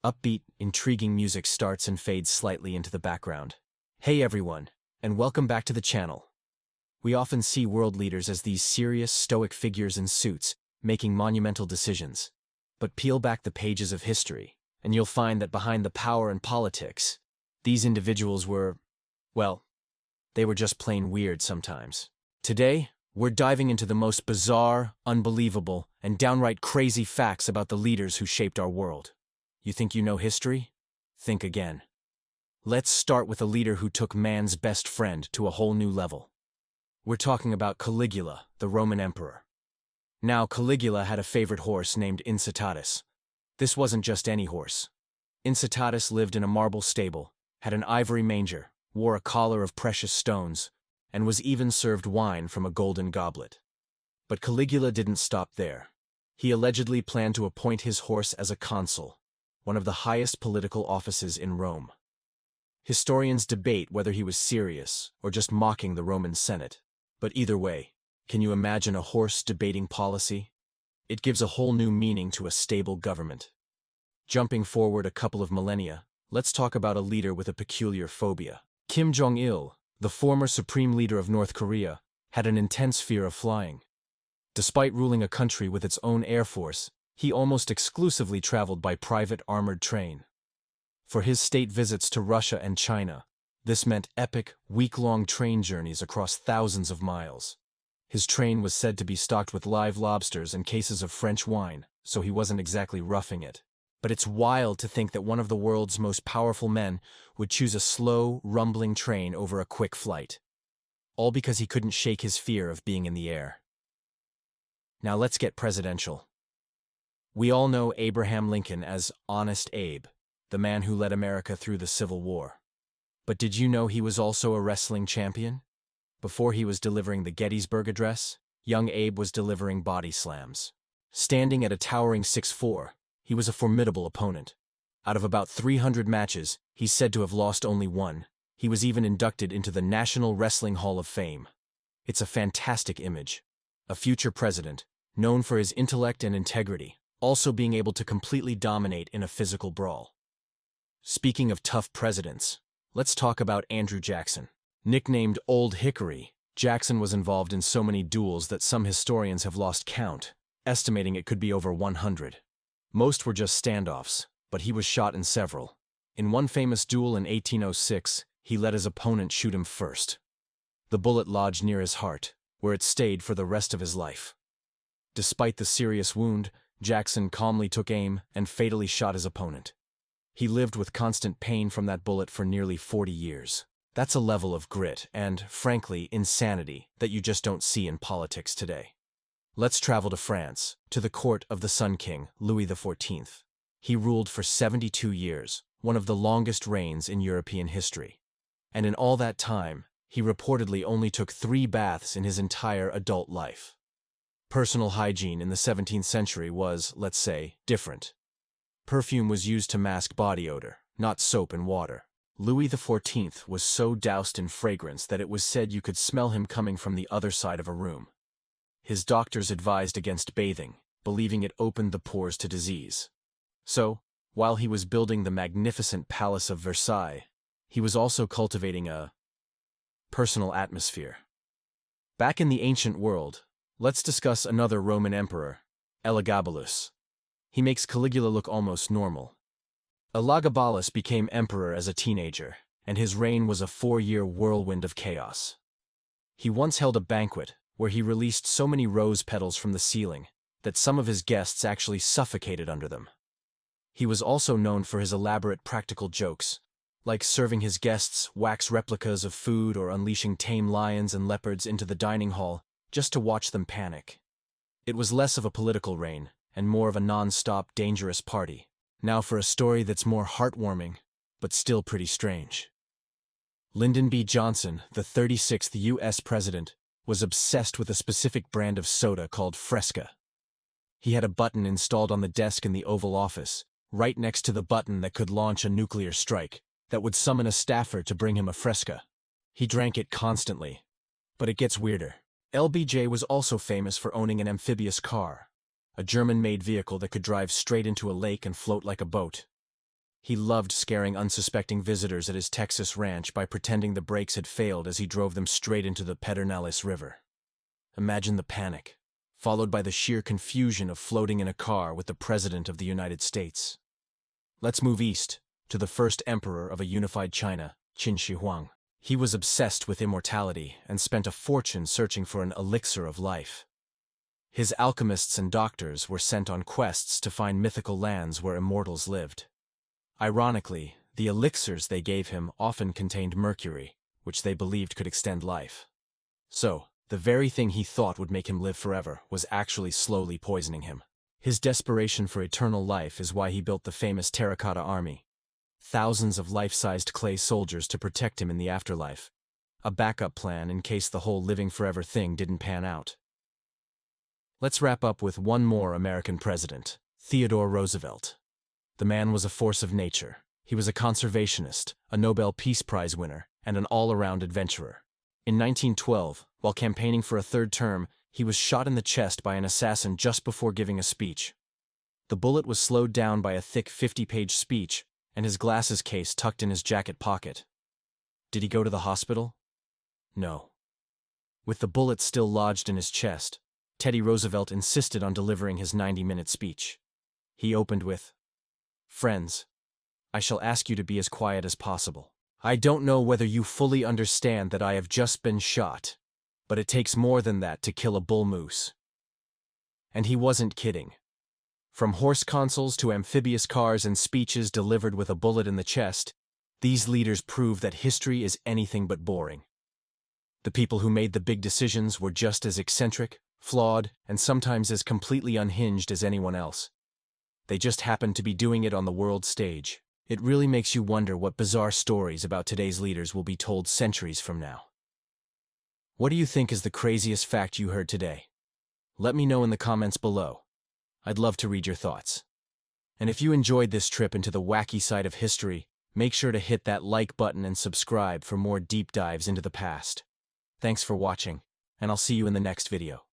Upbeat, intriguing music starts and fades slightly into the background. Hey everyone, and welcome back to the channel. We often see world leaders as these serious, stoic figures in suits, making monumental decisions. But peel back the pages of history, and you'll find that behind the power and politics, these individuals were, well, they were just plain weird sometimes. Today, we're diving into the most bizarre, unbelievable, and downright crazy facts about the leaders who shaped our world. You think you know history? Think again. Let's start with a leader who took man's best friend to a whole new level. We're talking about Caligula, the Roman emperor. Now, Caligula had a favorite horse named Incitatus. This wasn't just any horse. Incitatus lived in a marble stable, had an ivory manger, wore a collar of precious stones, and was even served wine from a golden goblet. But Caligula didn't stop there. He allegedly planned to appoint his horse as a consul, one of the highest political offices in Rome. Historians debate whether he was serious or just mocking the Roman Senate. But either way, can you imagine a horse debating policy? It gives a whole new meaning to a stable government. Jumping forward a couple of millennia, let's talk about a leader with a peculiar phobia. Kim Jong-il, the former supreme leader of North Korea, had an intense fear of flying. Despite ruling a country with its own air force, he almost exclusively traveled by private armored train. For his state visits to Russia and China, this meant epic, week-long train journeys across thousands of miles. His train was said to be stocked with live lobsters and cases of French wine, so he wasn't exactly roughing it. But it's wild to think that one of the world's most powerful men would choose a slow, rumbling train over a quick flight. All because he couldn't shake his fear of being in the air. Now let's get presidential. We all know Abraham Lincoln as Honest Abe, the man who led America through the Civil War. But did you know he was also a wrestling champion? Before he was delivering the Gettysburg Address, young Abe was delivering body slams. Standing at a towering 6'4", he was a formidable opponent. Out of about 300 matches, he's said to have lost only one. He was even inducted into the National Wrestling Hall of Fame. It's a fantastic image. A future president, known for his intellect and integrity, also being able to completely dominate in a physical brawl. Speaking of tough presidents, let's talk about Andrew Jackson. Nicknamed Old Hickory, Jackson was involved in so many duels that some historians have lost count, estimating it could be over 100. Most were just standoffs, but he was shot in several. In one famous duel in 1806, he let his opponent shoot him first. The bullet lodged near his heart, where it stayed for the rest of his life. Despite the serious wound, Jackson calmly took aim and fatally shot his opponent. He lived with constant pain from that bullet for nearly 40 years. That's a level of grit and, frankly, insanity that you just don't see in politics today. Let's travel to France, to the court of the Sun King, Louis XIV. He ruled for 72 years, one of the longest reigns in European history. And in all that time, he reportedly only took 3 baths in his entire adult life. Personal hygiene in the 17th century was, let's say, different. Perfume was used to mask body odor, not soap and water. Louis XIV was so doused in fragrance that it was said you could smell him coming from the other side of a room. His doctors advised against bathing, believing it opened the pores to disease. So, while he was building the magnificent Palace of Versailles, he was also cultivating a personal atmosphere. Back in the ancient world, let's discuss another Roman emperor, Elagabalus. He makes Caligula look almost normal. Elagabalus became emperor as a teenager, and his reign was a 4-year whirlwind of chaos. He once held a banquet where he released so many rose petals from the ceiling that some of his guests actually suffocated under them. He was also known for his elaborate practical jokes, like serving his guests wax replicas of food or unleashing tame lions and leopards into the dining hall just to watch them panic. It was less of a political reign and more of a non-stop dangerous party. Now for a story that's more heartwarming, but still pretty strange. Lyndon B. Johnson, the 36th U.S. president, was obsessed with a specific brand of soda called Fresca. He had a button installed on the desk in the Oval Office, right next to the button that could launch a nuclear strike, that would summon a staffer to bring him a Fresca. He drank it constantly. But it gets weirder. LBJ was also famous for owning an amphibious car, a German-made vehicle that could drive straight into a lake and float like a boat. He loved scaring unsuspecting visitors at his Texas ranch by pretending the brakes had failed as he drove them straight into the Pedernales River. Imagine the panic, followed by the sheer confusion of floating in a car with the President of the United States. Let's move east, to the first emperor of a unified China, Qin Shi Huang. He was obsessed with immortality and spent a fortune searching for an elixir of life. His alchemists and doctors were sent on quests to find mythical lands where immortals lived. Ironically, the elixirs they gave him often contained mercury, which they believed could extend life. So, the very thing he thought would make him live forever was actually slowly poisoning him. His desperation for eternal life is why he built the famous Terracotta Army. Thousands of life-sized clay soldiers to protect him in the afterlife. A backup plan in case the whole living forever thing didn't pan out. Let's wrap up with one more American president, Theodore Roosevelt. The man was a force of nature. He was a conservationist, a Nobel Peace Prize winner, and an all-around adventurer. In 1912, while campaigning for a third term, he was shot in the chest by an assassin just before giving a speech. The bullet was slowed down by a thick 50-page speech, and his glasses case tucked in his jacket pocket. Did he go to the hospital? No. With the bullet still lodged in his chest, Teddy Roosevelt insisted on delivering his 90-minute speech. He opened with, "Friends, I shall ask you to be as quiet as possible. I don't know whether you fully understand that I have just been shot, but it takes more than that to kill a bull moose." And he wasn't kidding. From horse consoles to amphibious cars and speeches delivered with a bullet in the chest, these leaders proved that history is anything but boring. The people who made the big decisions were just as eccentric, flawed, and sometimes as completely unhinged as anyone else. They just happened to be doing it on the world stage. It really makes you wonder what bizarre stories about today's leaders will be told centuries from now. What do you think is the craziest fact you heard today? Let me know in the comments below. I'd love to read your thoughts. And if you enjoyed this trip into the wacky side of history, make sure to hit that like button and subscribe for more deep dives into the past. Thanks for watching, and I'll see you in the next video.